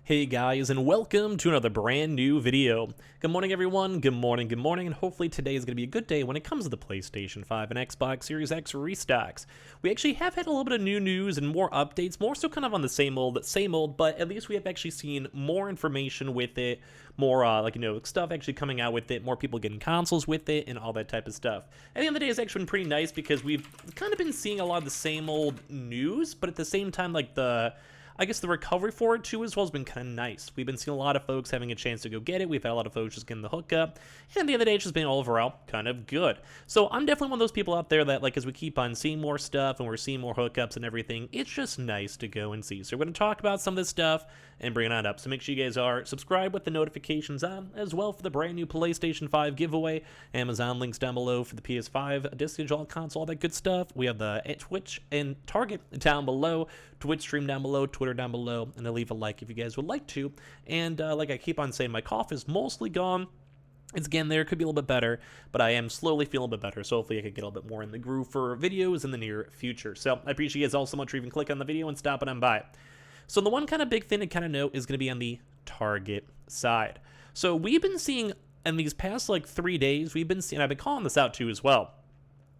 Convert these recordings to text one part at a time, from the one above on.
Hey guys, and welcome to another brand new video. Good morning everyone, good morning, and hopefully today is going to be a good day when it comes to the PlayStation 5 and Xbox Series X restocks. We actually have had a little bit of new news and more updates, more so kind of on the same old, but at least we have actually seen more information with it, more stuff actually coming out with it, more people getting consoles with it, and all that type of stuff. At the end of the day, it's actually been pretty nice because we've kind of been seeing a lot of the same old news, but at the same time, like I guess the recovery for it too as well has been kind of nice. We've been seeing a lot of folks having a chance to go get it. We've had a lot of folks just getting the hookup. And at the end of the day, it's just been overall kind of good. So I'm definitely one of those people out there that, like, as we keep on seeing more stuff and we're seeing more hookups and everything, it's just nice to go and see. So we're going to talk about some of this stuff and bring it on up. So make sure you guys are subscribed with the notifications on as well for the brand new PlayStation 5 giveaway. Amazon links down below for the PS5 digital console, all that good stuff. We have the Twitch and Target down below, Twitch stream down below, Twitter down below, and I'll leave a like if you guys would like to. And like I keep on saying, my cough is mostly gone. It's getting there, could be a little bit better, but I am slowly feeling a bit better, so hopefully I can get a little bit more in the groove for videos in the near future. So I appreciate you guys all so much for even clicking on the video and stopping on by. So the one kind of big thing to kind of note is going to be on the Target side. So we've been seeing in these past like 3 days, we've been seeing, I've been calling this out too as well,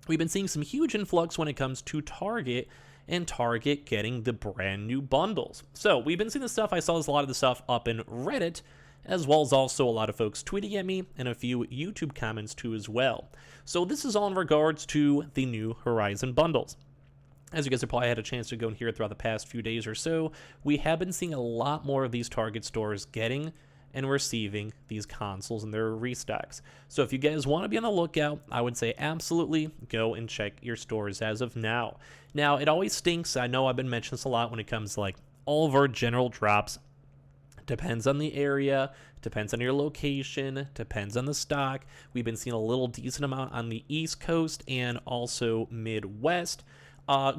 we've been seeing some huge influx when it comes to Target and Target getting the brand new bundles. So we've been seeing this stuff. I saw a lot of the stuff up in Reddit, as well as also a lot of folks tweeting at me and a few YouTube comments too as well. So this is all in regards to the new Horizon bundles. As you guys have probably had a chance to go and hear throughout the past few days or so, we have been seeing a lot more of these Target stores getting and receiving these consoles and their restocks. So if you guys want to be on the lookout, I would say absolutely go and check your stores as of now. Now, it always stinks. I know I've been mentioning this a lot when it comes to like all of our general drops. Depends on the area, depends on your location, depends on the stock. We've been seeing a little decent amount on the East Coast and also Midwest.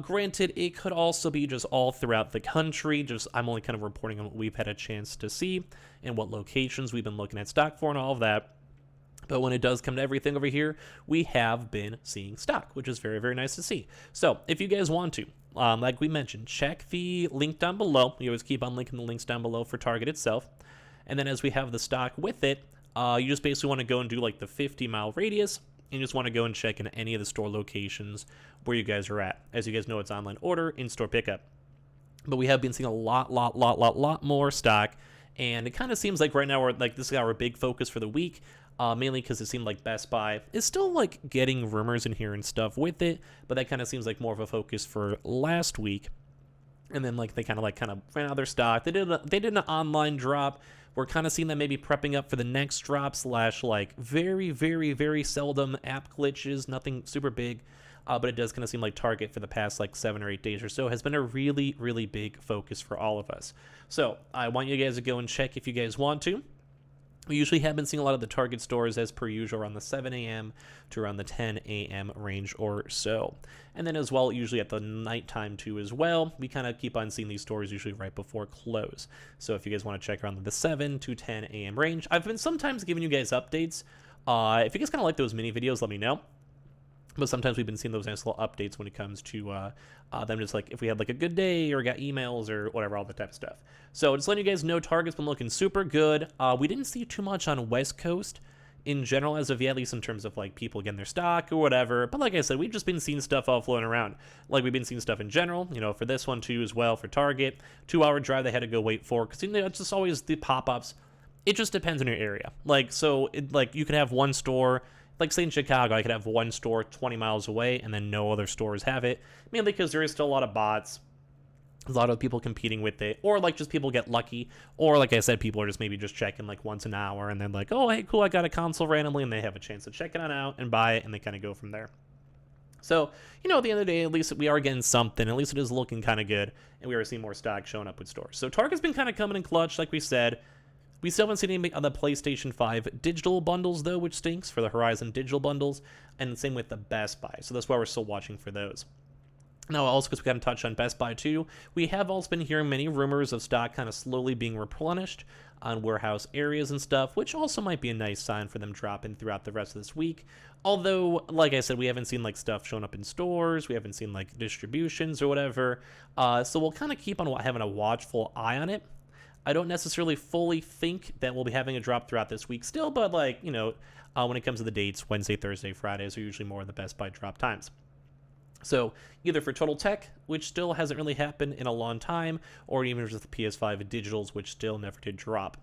Granted, it could also be just all throughout the country. Just I'm only kind of reporting on what we've had a chance to see and what locations we've been looking at stock for and all of that. But when it does come to everything over here, we have been seeing stock, which is very, very nice to see. So if you guys want to, like we mentioned, check the link down below. We always keep on linking the links down below for Target itself. And then as we have the stock with it, you just basically want to go and do like the 50-mile radius. And you just want to go and check in any of the store locations where you guys are at. As you guys know, it's online order, in-store pickup. But we have been seeing a lot more stock. And it kind of seems like right now we're like this is our big focus for the week. Mainly because it seemed like Best Buy is still like getting rumors in here and stuff with it, but that kind of seems like more of a focus for last week. And then like they kind of ran out of their stock. They did an online drop. We're kind of seeing them maybe prepping up for the next drop / like very, very, very seldom app glitches, nothing super big. But it does kind of seem like Target for the past like 7 or 8 days or so has been a really, really big focus for all of us. So I want you guys to go and check if you guys want to. We usually have been seeing a lot of the Target stores as per usual around the 7 a.m. to around the 10 a.m. range or so. And then as well, usually at the nighttime too as well, we kind of keep on seeing these stores usually right before close. So if you guys want to check around the 7 to 10 a.m. range, I've been sometimes giving you guys updates. If you guys kind of like those mini videos, let me know. But sometimes we've been seeing those nice little updates when it comes to them just like if we had like a good day or got emails or whatever, all that type of stuff. So just letting you guys know, Target's been looking super good. We didn't see too much on West Coast in general as of yet, at least in terms of like people getting their stock or whatever. But like I said, we've just been seeing stuff all floating around. Like we've been seeing stuff in general, you know, for this one too as well, for Target. 2-hour drive they had to go wait for because you know, it's just always the pop-ups. It just depends on your area. Like, so like you could have one store, like say in Chicago, I could have one store 20 miles away and then no other stores have it, mainly because there is still a lot of bots, a lot of people competing with it, or like just people get lucky, or like I said, people are just maybe just checking like once an hour and then like, oh, hey, cool, I got a console randomly, and they have a chance to check it on out and buy it, and they kind of go from there. So, you know, at the end of the day, at least we are getting something. At least it is looking kind of good, and we are seeing more stock showing up with stores. So Target's been kind of coming in clutch, like we said. We still haven't seen anything on the PlayStation 5 digital bundles, though, which stinks for the Horizon digital bundles, and the same with the Best Buy. So that's why we're still watching for those. Now, also, because we haven't touched on Best Buy, too, we have also been hearing many rumors of stock kind of slowly being replenished on warehouse areas and stuff, which also might be a nice sign for them dropping throughout the rest of this week. Although, like I said, we haven't seen like stuff showing up in stores, we haven't seen like distributions or whatever, so we'll kind of keep on having a watchful eye on it. I don't necessarily fully think that we'll be having a drop throughout this week still, but like, when it comes to the dates, Wednesday, Thursday, Fridays are usually more of the Best Buy drop times. So either for Total Tech, which still hasn't really happened in a long time, or even with the PS5 Digitals, which still never did drop.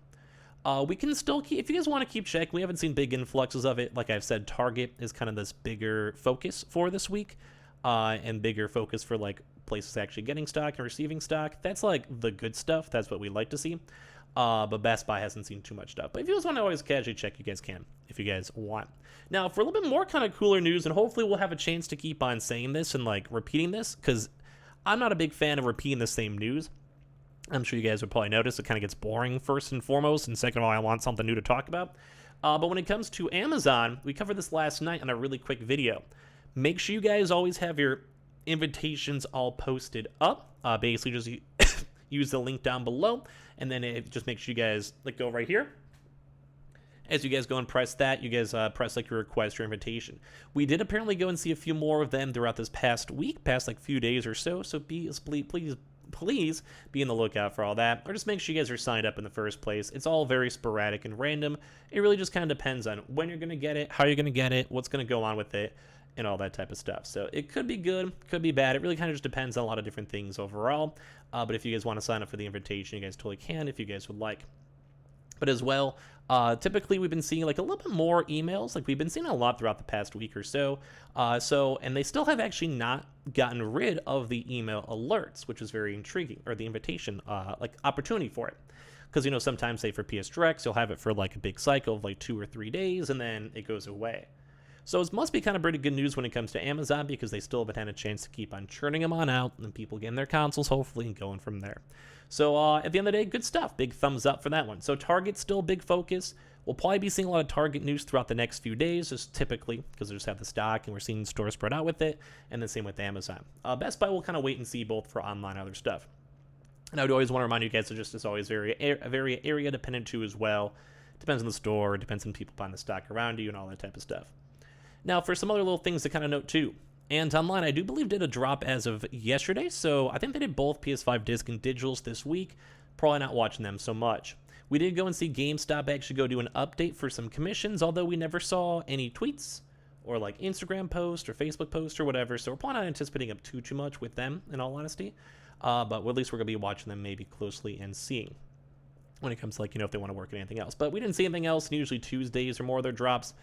We can still keep, if you guys want to keep checking, we haven't seen big influxes of it. Like I've said, Target is kind of this bigger focus for this week, and bigger focus for like places actually getting stock and receiving stock. That's like the good stuff. That's what we like to see. But Best Buy hasn't seen too much stuff. But if you guys want to always casually check, you guys can, if you guys want. Now, for a little bit more kind of cooler news, and hopefully we'll have a chance to keep on saying this and like repeating this, because I'm not a big fan of repeating the same news. I'm sure you guys would probably notice it kind of gets boring first and foremost, and second of all, I want something new to talk about. But when it comes to Amazon, we covered this last night on a really quick video. Make sure you guys always have your invitations all posted up. Basically, just use the link down below, and then it just makes sure you guys like go right here. As you guys go and press that, you guys press like your request or invitation. We did apparently go and see a few more of them throughout this past week, past like few days or so. So please be in the lookout for all that, or just make sure you guys are signed up in the first place. It's all very sporadic and random. It really just kind of depends on when you're going to get it, how you're going to get it, what's going to go on with it, and all that type of stuff. So it could be good, could be bad. It really kind of just depends on a lot of different things overall. But if you guys want to sign up for the invitation, you guys totally can if you guys would like. But as well, typically we've been seeing like a little bit more emails. Like we've been seeing a lot throughout the past week or so. And they still have actually not gotten rid of the email alerts, which is very intriguing, or the invitation, like opportunity for it. Because, sometimes say for PS Directs, you'll have it for like a big cycle of like 2 or 3 days, and then it goes away. So it must be kind of pretty good news when it comes to Amazon, because they still haven't had a chance to keep on churning them on out, and people getting their consoles hopefully and going from there. So at the end of the day, good stuff. Big thumbs up for that one. So Target's still a big focus. We'll probably be seeing a lot of Target news throughout the next few days, just typically because they just have the stock and we're seeing stores spread out with it, and the same with Amazon. Best Buy will kind of wait and see both for online and other stuff. And I would always want to remind you guys that just is always very area dependent too as well. Depends on the store, depends on people buying the stock around you and all that type of stuff. Now, for some other little things to kind of note too, and online, I do believe did a drop as of yesterday, so I think they did both PS5 disc and digitals this week. Probably not watching them so much. We did go and see GameStop actually go do an update for some commissions, although we never saw any tweets or like Instagram post or Facebook post or whatever, so we're probably not anticipating up too much with them, in all honesty. But at least we're going to be watching them maybe closely and seeing when it comes to like, if they want to work on anything else. But we didn't see anything else, and usually Tuesdays or more of their drops,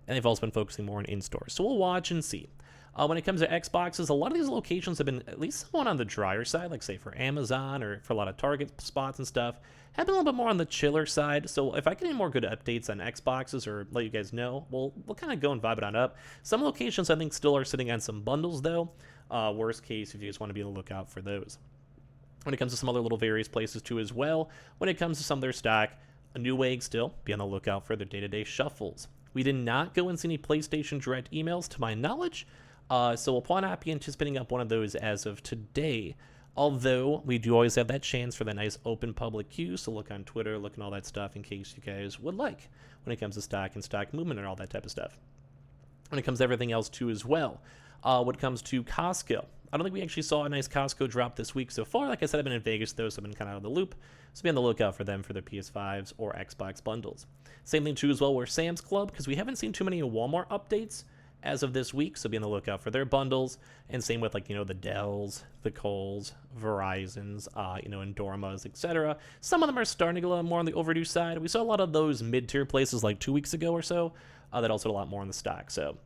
and they've also been focusing more on in-stores. So we'll watch and see. When it comes to Xboxes, a lot of these locations have been at least somewhat on the drier side, like say for Amazon or for a lot of Target spots and stuff, have been a little bit more on the chiller side. So if I get any more good updates on Xboxes or let you guys know, we'll kind of go and vibe it on up. Some locations I think still are sitting on some bundles though. Worst case, if you guys want to be on the lookout for those. When it comes to some other little various places too as well, when it comes to some of their stock, a new egg still, be on the lookout for their day-to-day shuffles. We did not go and see any PlayStation Direct emails to my knowledge. So we'll probably not be anticipating up one of those as of today, although we do always have that chance for that nice open public queue, so look on Twitter, look at all that stuff in case you guys would like, when it comes to stock and stock movement and all that type of stuff. When it comes to everything else too as well, when it comes to Costco, I don't think we actually saw a nice Costco drop this week so far. Like I said, I've been in Vegas though, so I've been kind of out of the loop, so be on the lookout for them for their PS5s or Xbox bundles. Same thing too as well with Sam's Club, because we haven't seen too many Walmart updates as of this week, so be on the lookout for their bundles. And same with like, the Dells, the Kohl's, Verizons, Endormas, etc. Some of them are starting to get a little more on the overdue side. We saw a lot of those mid-tier places like 2 weeks ago or so that also had a lot more in the stock. So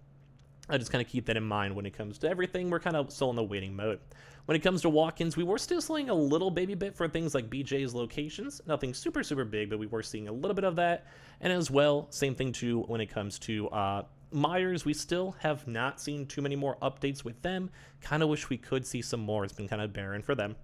I just kind of keep that in mind when it comes to everything. We're kind of still in the waiting mode. When it comes to walk-ins, we were still seeing a little baby bit for things like BJ's locations. Nothing super, super big, but we were seeing a little bit of that. And as well, same thing too when it comes to Myers. We still have not seen too many more updates with them. Kind of wish we could see some more. It's been kind of barren for them.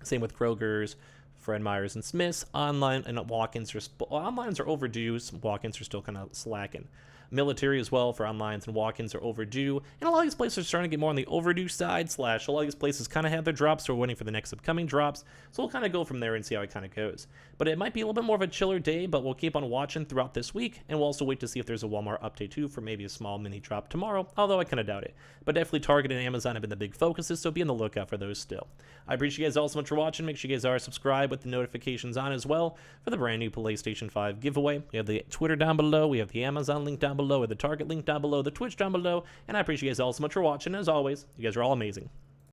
Same with Kroger's, Fred Meyers and Smith's. Online and walk-ins are onlines are overdue. Some walk-ins are still kind of slacking. Military as well for onlines and walk-ins are overdue, and a lot of these places are starting to get more on the overdue side, slash a lot of these places kind of have their drops, so we're waiting for the next upcoming drops, so we'll kind of go from there and see how it kind of goes. But it might be a little bit more of a chiller day, but we'll keep on watching throughout this week, and we'll also wait to see if there's a Walmart update too for maybe a small mini drop tomorrow, although I kind of doubt it. But definitely Target and Amazon have been the big focuses, so be on the lookout for those still. I appreciate you guys all so much for watching. Make sure you guys are subscribed with the notifications on as well for the brand new PlayStation 5 giveaway. We have the Twitter down below, we have the Amazon link down below, we have the Target link down below, the Twitch down below, and I appreciate you guys all so much for watching. As always, you guys are all amazing.